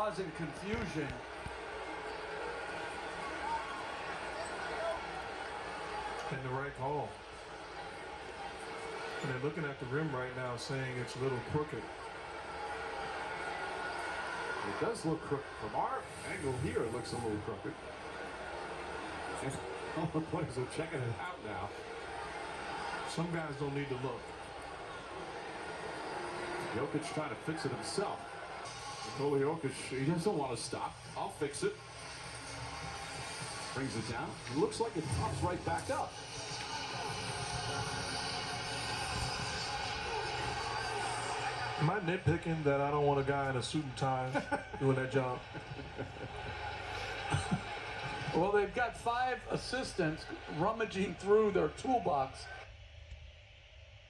causing confusion. And the right call. And they're looking at the rim right now saying it's a little crooked. It does look crooked. From our angle here, it looks a little crooked. All the players are checking it out now. Some guys don't need to look. Jokic trying to fix it himself. Nikola Jokic, he doesn't want to stop. I'll fix it. Brings it down. It looks like it pops right back up. Am I nitpicking that I don't want a guy in a suit and tie doing that job? Well, they've got 5 assistants rummaging through their toolbox